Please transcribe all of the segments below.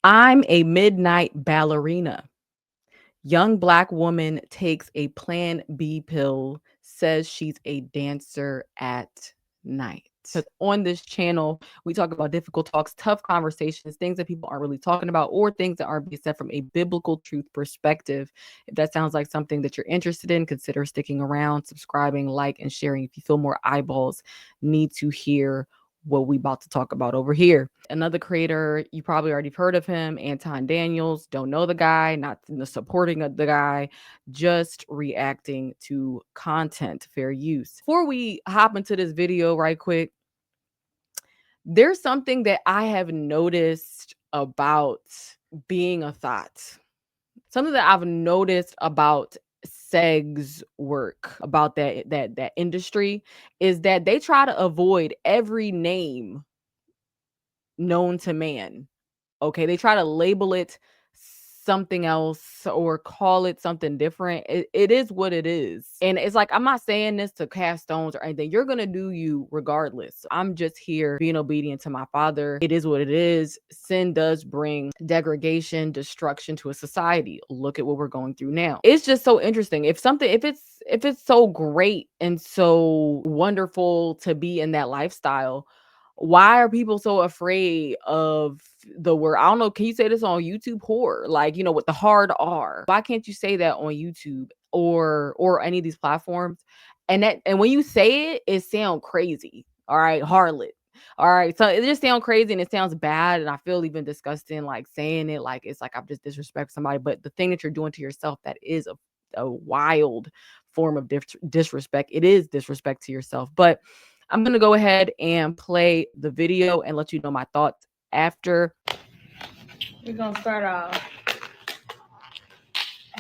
I'm a midnight ballerina. Young black woman takes a Plan B pill, says she's a dancer at night. Because on this channel, we talk about difficult talks, tough conversations, things that people aren't really talking about, or things that aren't being said from a biblical truth perspective. If that sounds like something that you're interested in, consider sticking around, subscribing, like, and sharing. If you feel more eyeballs need to hear what we about to talk about over here. Another creator, you probably already heard of him, Anton Daniels. Don't know the guy, not the supporting of the guy, just reacting to content, fair use. Before we hop into this video right quick, there's something that I have noticed about being a thought. Something that I've noticed about segs work, about that industry, is that they try to avoid every name known to man. Okay, they try to label it something else or call it something different. It is what it is. And it's like, I'm not saying this to cast stones or anything. You're going to do you regardless. I'm just here being obedient to my father. It is what it is. Sin does bring degradation, destruction to a society. Look at what we're going through now. It's just so interesting. If it's so great and so wonderful to be in that lifestyle, why are people so afraid of the word? I don't know. Can you say this on YouTube? Whore, like, with the hard R. Why can't you say that on YouTube or any of these platforms? And when you say it, it sounds crazy. All right, harlot. All right, so it just sounds crazy and it sounds bad, and I feel even disgusting, like saying it, like it's like I've just disrespect somebody. But the thing that you're doing to yourself, that is a wild form of disrespect. It is disrespect to yourself. But I'm going to go ahead and play the video and let you know my thoughts after. We're going to start off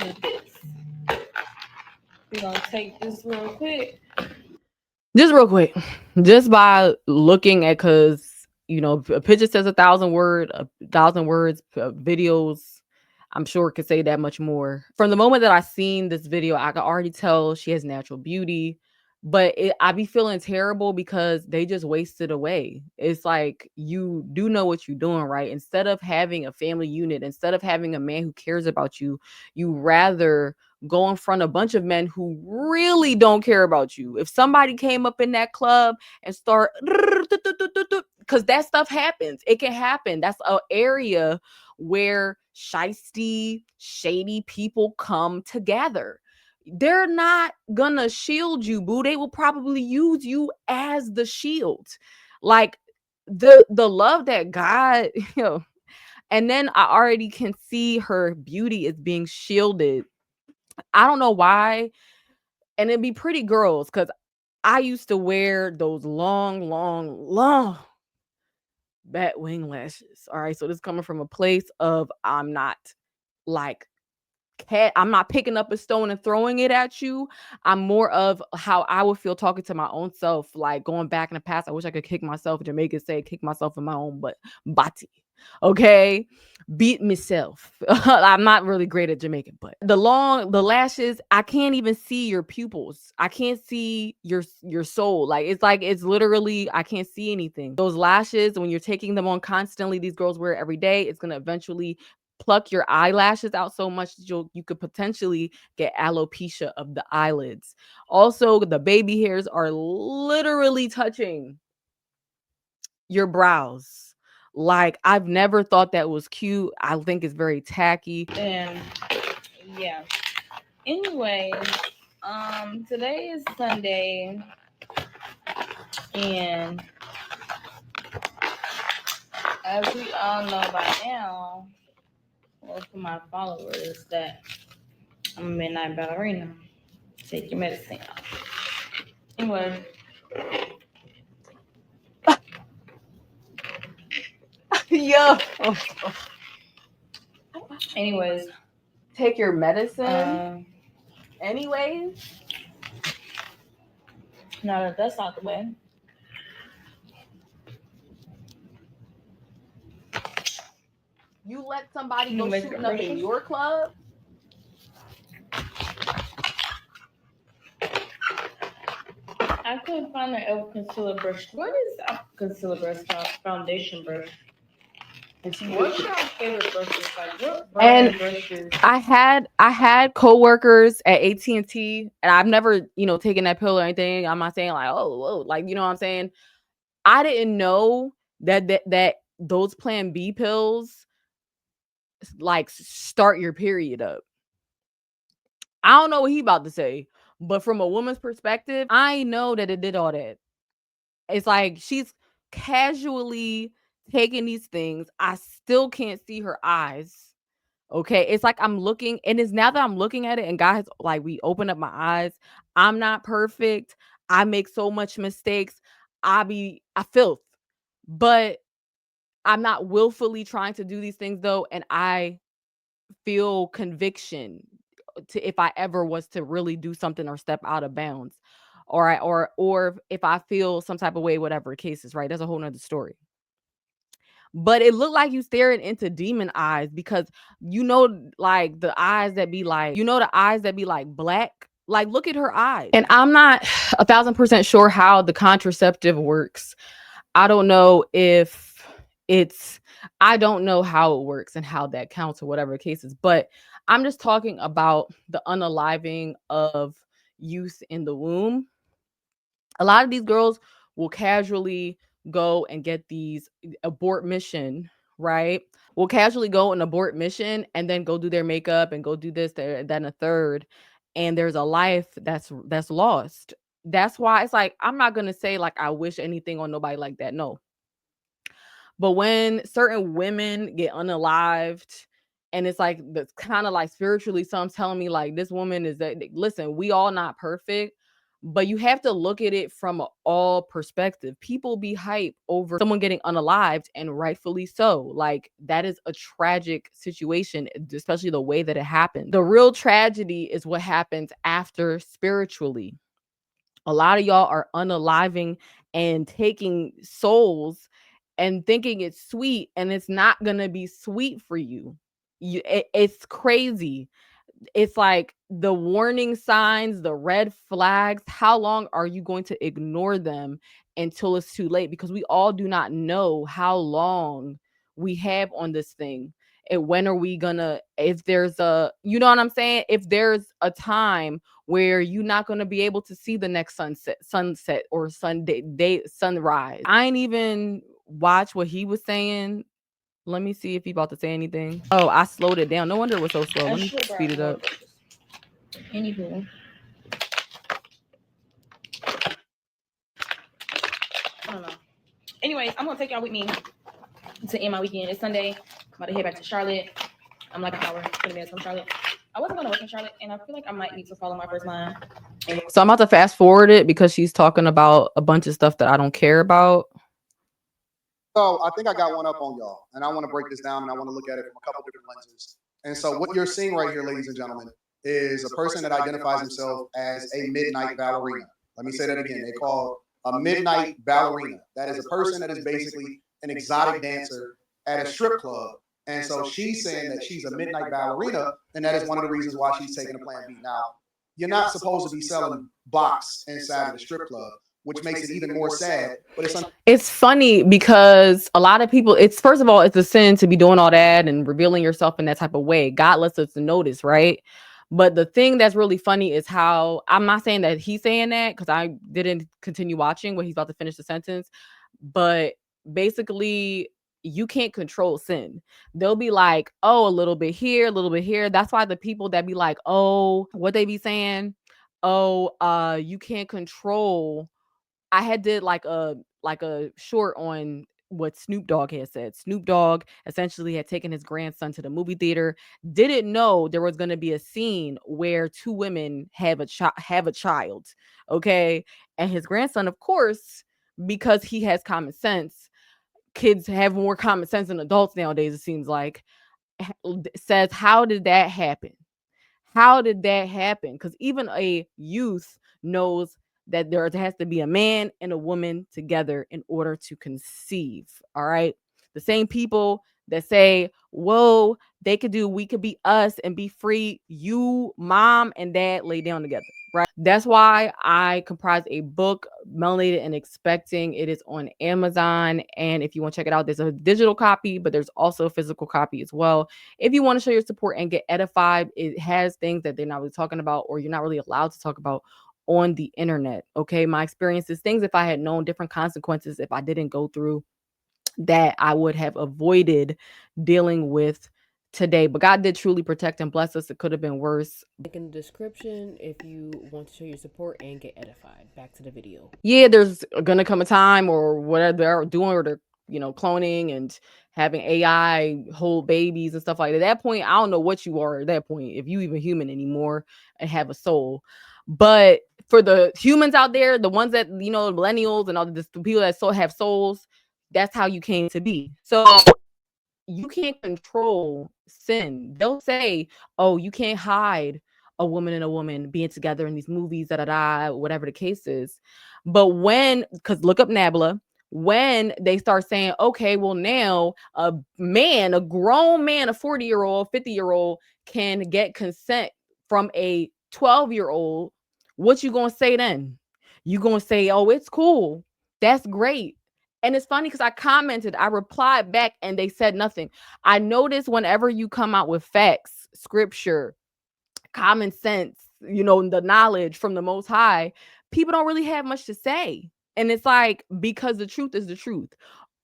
with this. We're going to take this real quick. Just real quick. Just by looking at, because, a picture says 1,000 words, videos, I'm sure it could say that much more. From the moment that I seen this video, I could already tell she has natural beauty. But I be feeling terrible because they just wasted away. It's like, you do know what you're doing, right? Instead of having a family unit, instead of having a man who cares about you, you rather go in front of a bunch of men who really don't care about you. If somebody came up in that club and start, because that stuff happens, it can happen. That's an area where shisty, shady people come together. They're not gonna shield you, boo. They will probably use you as the shield. Like the love that God, and then I already can see her beauty is being shielded. I don't know why. And it'd be pretty girls, because I used to wear those long bat wing lashes. All right. So this coming from a place of, I'm not like I'm not picking up a stone and throwing it at you. I'm more of how I would feel talking to my own self, like going back in the past. I wish I could kick myself. Jamaica say kick myself in my own body. Okay, beat myself. I'm not really great at Jamaican, but the lashes, I can't even see your pupils. I can't see your soul. Like it's literally, I can't see anything. Those lashes, when you're taking them on constantly, these girls wear it every day, it's gonna eventually pluck your eyelashes out so much that you could potentially get alopecia of the eyelids. Also, the baby hairs are literally touching your brows. Like, I've never thought that was cute. I think it's very tacky. And yeah. Anyway, today is Sunday, and as we all know by now, well, for my followers, that I'm a midnight ballerina. Take your medicine. Anyway. Yo. Anyways. Take your medicine. Anyways. Now that that's out the way. You let somebody go shooting up in your club? I couldn't find an concealer brush. What is concealer brush? Foundation brush. What's your favorite brushes? Like what brand brushes? I had coworkers at AT&T, and I've never, taken that pill or anything. I'm not saying like, oh, whoa, like, you know what I'm saying? I didn't know that those Plan B pills like start your period up. I don't know what he about to say, but from a woman's perspective, I know that it did all that. It's like she's casually taking these things. I still can't see her eyes. Okay. It's like I'm looking, and it's now that I'm looking at it, and God has like we open up my eyes. I'm not perfect. I make so much mistakes. I filth. But I'm not willfully trying to do these things though, and I feel conviction to if I ever was to really do something or step out of bounds. Or if I feel some type of way, whatever the case is, right? That's a whole nother story. But it looked like you staring into demon eyes because like the eyes that be like, the eyes that be like black. Like, look at her eyes. And I'm not 1,000% sure how the contraceptive works. I don't know if it's, I don't know how it works and how that counts or whatever the case is. But I'm just talking about the unaliving of youth in the womb. A lot of these girls will casually go and get these abort mission, right? Will casually go and abort mission and then go do their makeup and go do this, that, and a third. And there's a life that's lost. That's why it's like I'm not gonna say like I wish anything on nobody like that. No. But when certain women get unalived, and it's like that's kind of like spiritually, some telling me like this woman is that listen, we all not perfect, but you have to look at it from all perspective. People be hype over someone getting unalived, and rightfully so. Like that is a tragic situation, especially the way that it happened. The real tragedy is what happens after spiritually. A lot of y'all are unaliving and taking souls and thinking it's sweet, and it's not gonna be sweet for you. It's crazy. It's like the warning signs, the red flags. How long are you going to ignore them until it's too late? Because we all do not know how long we have on this thing. And when are we gonna, if there's a, you know what I'm saying? If there's a time where you're not gonna be able to see the next sunset or sunrise. I ain't even watch what he was saying. Let me see if he about to say anything. Oh, I slowed it down. No wonder it was so slow. Let me speed it up. Anywho, I don't know. Anyways, I'm gonna take y'all with me to end my weekend. It's Sunday. I'm about to head back to Charlotte. I'm like an hour, 20 minutes from Charlotte. I wasn't gonna work in Charlotte, and I feel like I might need to follow my first line. So I'm about to fast forward it because she's talking about a bunch of stuff that I don't care about. So I think I got one up on y'all, and I want to break this down, and I want to look at it from a couple different lenses. And so what you're seeing right here, ladies and gentlemen, is a person that identifies himself as a midnight ballerina. Let me say that again. They call a midnight ballerina. That is a person that is basically an exotic dancer at a strip club. And so she's saying that she's a midnight ballerina, and that is one of the reasons why she's taking a Plan B. Now, you're not supposed to be selling box inside of the strip club, which makes it even more sad. But it's funny because a lot of people, it's first of all, it's a sin to be doing all that and revealing yourself in that type of way. God lets us notice, right? But the thing that's really funny is how, I'm not saying that he's saying that because I didn't continue watching when he's about to finish the sentence, but basically you can't control sin. They'll be like, oh, a little bit here, a little bit here. That's why the people that be like, oh, what they be saying, oh, you can't control. I had did like a short on what Snoop Dogg had said. Snoop Dogg essentially had taken his grandson to the movie theater, didn't know there was going to be a scene where two women have a child, okay? And his grandson, of course, because he has common sense, kids have more common sense than adults nowadays, it seems like, says, how did that happen? How did that happen? Because even a youth knows that there has to be a man and a woman together in order to conceive. All right. The same people that say, whoa, they could do, we could be us and be free. You, mom, and dad lay down together, right? That's why I comprise a book, Melanated and Expecting. It is on Amazon. And if you want to check it out, there's a digital copy, but there's also a physical copy as well. If you want to show your support and get edified, it has things that they're not really talking about, or you're not really allowed to talk about on the internet. Okay. My experiences, things, if I had known different consequences, if I didn't go through that, I would have avoided dealing with today. But God did truly protect and bless us. It could have been worse. Link in the description if you want to show your support and get edified. Back to the video. Yeah, there's gonna come a time, or whatever they're doing, or they're, cloning and having AI hold babies and stuff like that. At that point, I don't know what you are at that point, if you even human anymore and have a soul. But for the humans out there, the ones that, millennials and all the people that have souls, that's how you came to be. So you can't control sin. They'll say, oh, you can't hide a woman and a woman being together in these movies, whatever the case is. But because look up Nabla, when they start saying, okay, well, now a grown man, a 40-year-old, 50-year-old can get consent from a 12-year-old, what you gonna say then? You gonna say, oh, it's cool. That's great. And it's funny because I replied back, and they said nothing. I notice whenever you come out with facts, scripture, common sense, the knowledge from the Most High, people don't really have much to say. And it's like, because the truth is the truth.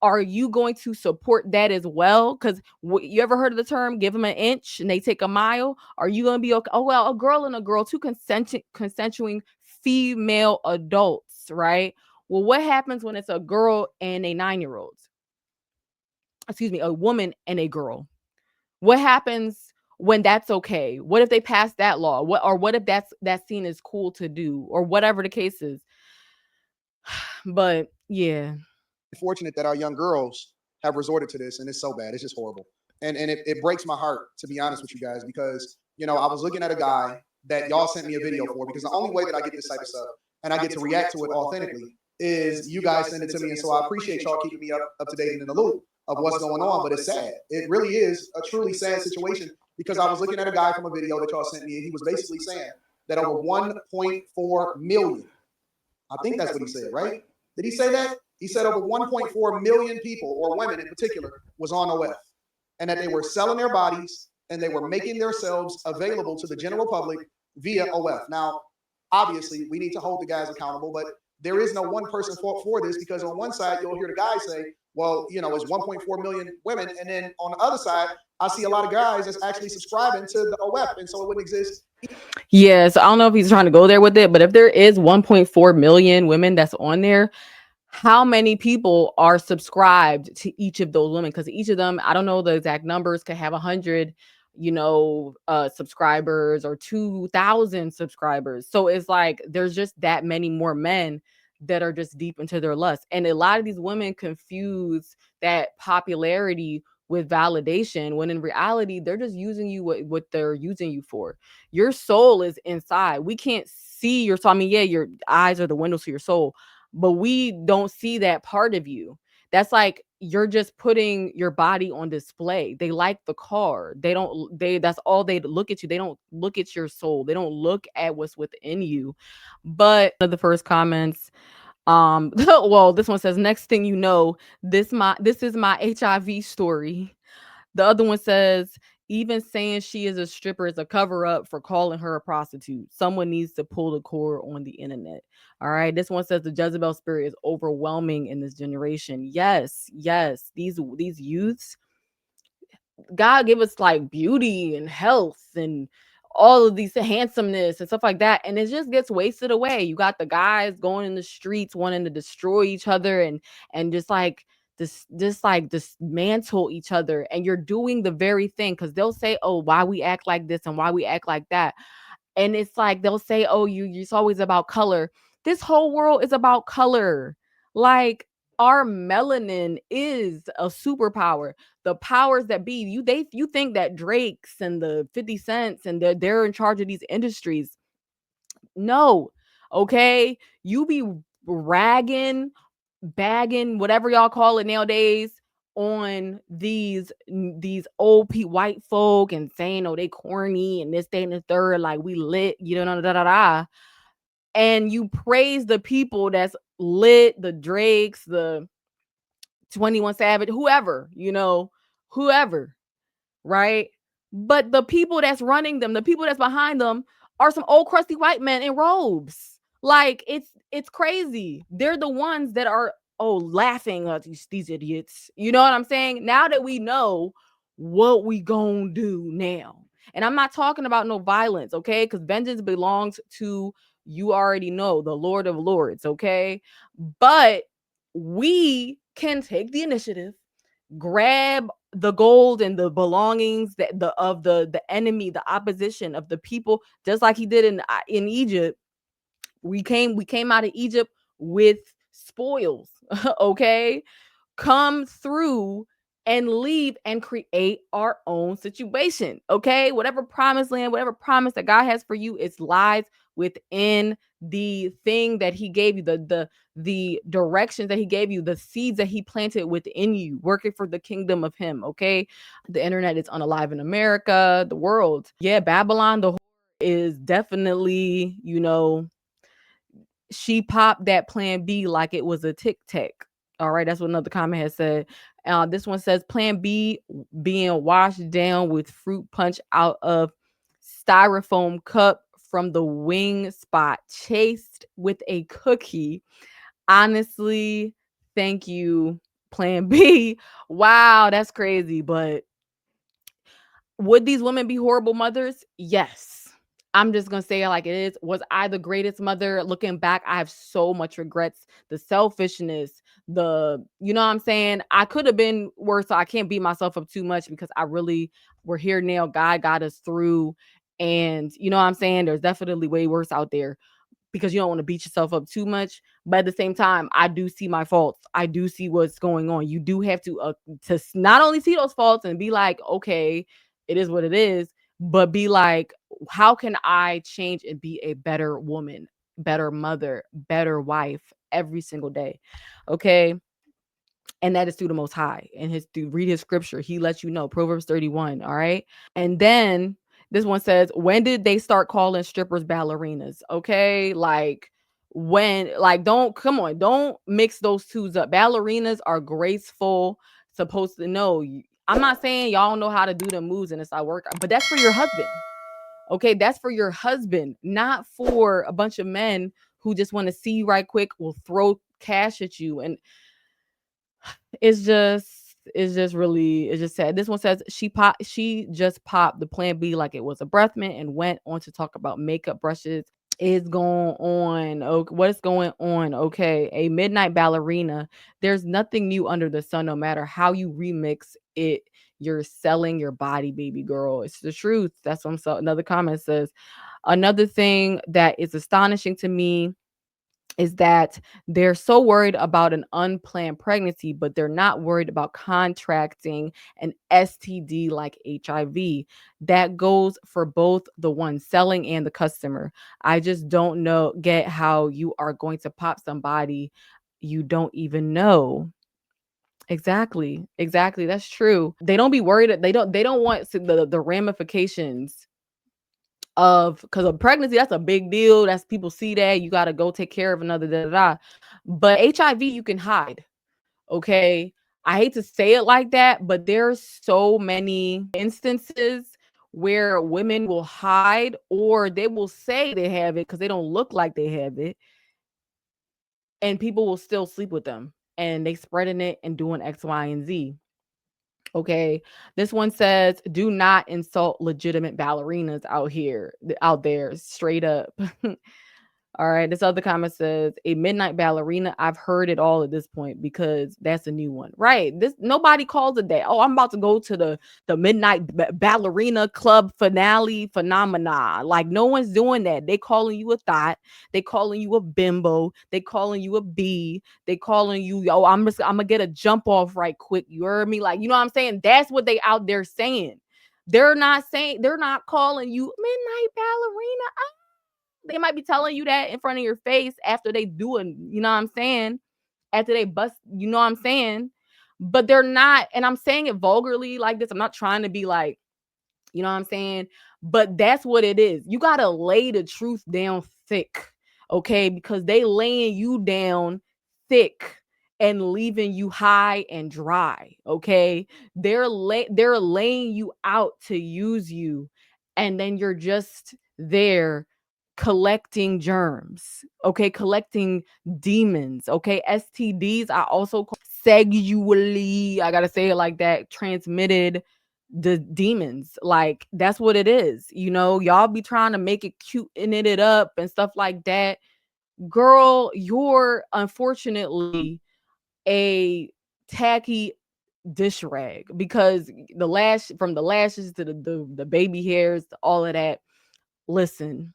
Are you going to support that as well? Because you ever heard of the term, give them an inch and they take a mile? Are you going to be okay? Oh, well, a girl and a girl, two consensuing female adults, right? Well, what happens when it's a girl and a 9-year-old? Excuse me, a woman and a girl. What happens when that's okay? What if they pass that law? What if that's seen as cool to do, or whatever the case is? But yeah, Fortunate that our young girls have resorted to this, and it's so bad. It's just horrible. And it breaks my heart, to be honest with you guys, because I was looking at a guy that y'all sent me a video for, because the only way that I get this type of stuff and I get to react to it authentically is you guys send it to me. And so I appreciate y'all keeping me up to date and in the loop of what's going on. But it's sad. It really is a truly sad situation, because I was looking at a guy from a video that y'all sent me, and he was basically saying that over 1.4 million, I think that's what he said, right? Did he say that? He said over 1.4 million people, or women in particular, was on OF, and that they were selling their bodies and they were making themselves available to the general public via OF. Now, obviously, we need to hold the guys accountable, but there is no one person for this, because on one side, you'll hear the guys say, well, it's 1.4 million women. And then on the other side, I see a lot of guys that's actually subscribing to the OF, and so it wouldn't exist. yeah. So I don't know if he's trying to go there with it, but if there is 1.4 million women that's on there, how many people are subscribed to each of those women? Because each of them, I don't know the exact numbers, could have 100 subscribers, or 2,000 subscribers. So it's like there's just that many more men that are just deep into their lust. And a lot of these women confuse that popularity with validation, when in reality they're just using you what they're using you for. Your soul is inside. We can't see your soul. I mean, yeah, your eyes are the windows to your soul, but we don't see that part of you. That's like you're just putting your body on display. They like the car. That's all they look at you. They don't look at your soul. They don't look at what's within you. But one of the first comments, well, this one says, next thing you know, this is my HIV story. The other one says, even saying she is a stripper is a cover up for calling her a prostitute. Someone needs to pull the cord on the internet. All right. This one says the Jezebel spirit is overwhelming in this generation. Yes, yes. These youths, God give us like beauty and health and all of these handsomeness and stuff like that, and it just gets wasted away. You got the guys going in the streets wanting to destroy each other, and just like dismantle each other, and you're doing the very thing, because they'll say, oh, why we act like this and why we act like that. And it's like they'll say, oh, it's always about color. This whole world is about color. Like, our melanin is a superpower. The powers that be, you think that Drake's and the 50 cents and they're in charge of these industries. No. Okay. You be ragging, bagging, whatever y'all call it nowadays, on these old white folk and saying, oh, they corny and this, that, and the third, like we lit, you know, da da da. And you praise the people that's lit, the Drakes, the 21 Savage, whoever, you know, whoever, right? But the people that's running them, the people that's behind them are some old crusty white men in robes. Like it's crazy. They're the ones that are laughing at these idiots. You know what I'm saying? Now that we know what we gonna do now. And I'm not talking about no violence, okay? Because vengeance belongs to, you already know, the Lord of Lords, okay? But we can take the initiative, grab the gold and the belongings that the enemy, the opposition of the people, just like he did in Egypt. We came out of Egypt with spoils. Okay, come through and leave and create our own situation. Okay, whatever promised land, whatever promise that God has for you, it lies within the thing that he gave you, the directions that he gave you, the seeds that he planted within you, working for the kingdom of him. Okay, the internet is unalive in America, the world. Yeah, Babylon the whore is definitely, she popped that plan B like it was a tic tac. All right, that's what another comment has said. This one says plan B being washed down with fruit punch out of styrofoam cup from the wing spot, chased with a cookie. Honestly, thank you, plan B. Wow, that's crazy. But would these women be horrible mothers? Yes. I'm just going to say it like it is. Was I the greatest mother? Looking back, I have so much regrets. The selfishness, you know what I'm saying? I could have been worse, so I can't beat myself up too much because we're here now. God got us through. And you know what I'm saying? There's definitely way worse out there because you don't want to beat yourself up too much. But at the same time, I do see my faults. I do see what's going on. You do have to not only see those faults and be like, okay, it is what it is, but be like, how can I change and be a better woman, better mother, better wife every single day? Okay. And that is through the Most High. And read his scripture. He lets you know, Proverbs 31. All right. And then this one says, when did they start calling strippers ballerinas? Okay. Like, don't mix those twos up. Ballerinas are graceful, supposed to know. I'm not saying y'all don't know how to do the moves and it's not work, but that's for your husband. Okay. That's for your husband, not for a bunch of men who just want to see you right quick, will throw cash at you. And it's just sad. This one says she just popped the plan B like it was a breath mint and went on to talk about makeup brushes. Is going on? Okay, what is going on? Okay, a midnight ballerina. There's nothing new under the sun. No matter how you remix it, you're selling your body, baby girl. It's the truth. That's what I'm saying. Another comment says, another thing that is astonishing to me is that they're so worried about an unplanned pregnancy, but they're not worried about contracting an STD like HIV. That goes for both the one selling and the customer. I just don't get how you are going to pop somebody you don't even know. Exactly. Exactly. That's true. They don't be worried. They don't want the ramifications of, because of pregnancy. That's a big deal. That's, people see that you got to go take care of another but HIV you can hide. Okay, I hate to say it like that, but there's so many instances where women will hide, or they will say they have it because they don't look like they have it, and people will still sleep with them and they spreading it and doing X, Y, and Z. Okay. This one says, do not insult legitimate ballerinas out there, straight up. All right. This other comment says, a midnight ballerina. I've heard it all at this point because that's a new one. Right. This, nobody calls it that. Oh, I'm about to go to the midnight ballerina club finale phenomena. Like, no one's doing that. They calling you a thought. They calling you a bimbo. They calling you a bee. They calling you, yo, I'm gonna get a jump off right quick. You heard me? Like, you know what I'm saying? That's what they out there saying. They're not calling you midnight ballerina. They might be telling you that in front of your face after they do it, you know what I'm saying? After they bust, you know what I'm saying? but they're not, and I'm saying it vulgarly like this. I'm not trying to be like, you know what I'm saying? But that's what it is. You got to lay the truth down thick, okay? Because they laying you down thick and leaving you high and dry, okay? They're laying you out to use you, and then you're just there collecting germs, okay? Collecting demons, okay? STDs I also call sexually, I got to say it like that, transmitted the demons. Like, that's what it is. Y'all be trying to make it cute and it up and stuff like that. Girl, you're unfortunately a tacky dish rag, because from the lashes to the baby hairs to all of that. Listen,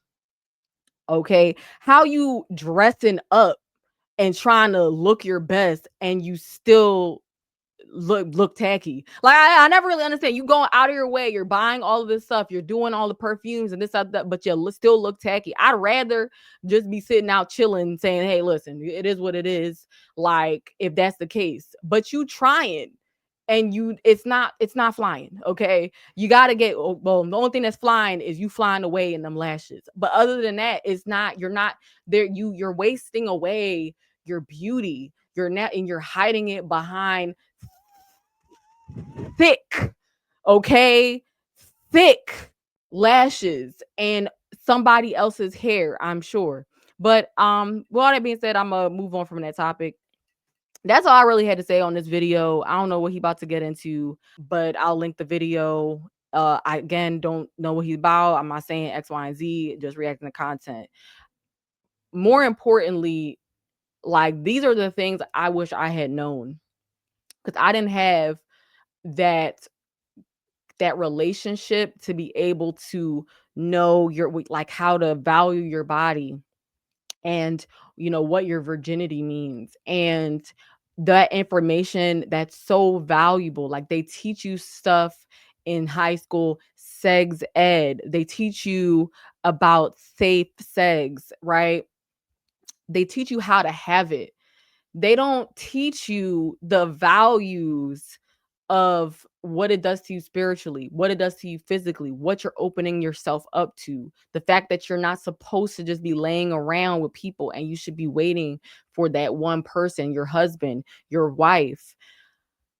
okay, how you dressing up and trying to look your best and you still look tacky. Like, I never really understand. You going out of your way, you're buying all of this stuff, you're doing all the perfumes and this that, but you still look tacky. I'd rather just be sitting out chilling saying, hey, listen, it is what it is, like, if that's the case. But you trying, and it's not flying, okay? You got to get, well, the only thing that's flying is you flying away in them lashes. But other than that, you're not there. You're wasting away your beauty. You're not, and you're hiding it behind thick, okay, thick lashes and somebody else's hair, I'm sure. But with all that being said, I'm gonna move on from that topic. That's all I really had to say on this video. I don't know what he about to get into, but I'll link the video. I again don't know what he's about. I'm not saying X, Y, and Z, just reacting to content. More importantly, like, these are the things I wish I had known, because I didn't have that relationship to be able to know like how to value your body, and what your virginity means, and that information that's so valuable. Like, they teach you stuff in high school, sex ed, they teach you about safe sex, right? They teach you how to have it. They don't teach you the values of what it does to you spiritually, what it does to you physically, what you're opening yourself up to. The fact that you're not supposed to just be laying around with people, and you should be waiting for that one person, your husband, your wife.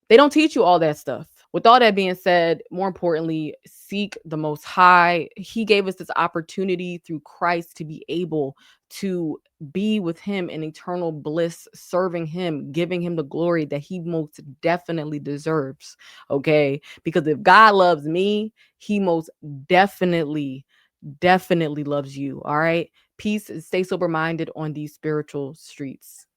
They don't teach you all that stuff. With all that being said, more importantly, seek the Most High. He gave us this opportunity through Christ to be able to be with Him in eternal bliss, serving Him, giving Him the glory that He most definitely deserves. Okay? Because if God loves me, He most definitely, definitely loves you. All right? Peace. Stay sober minded on these spiritual streets.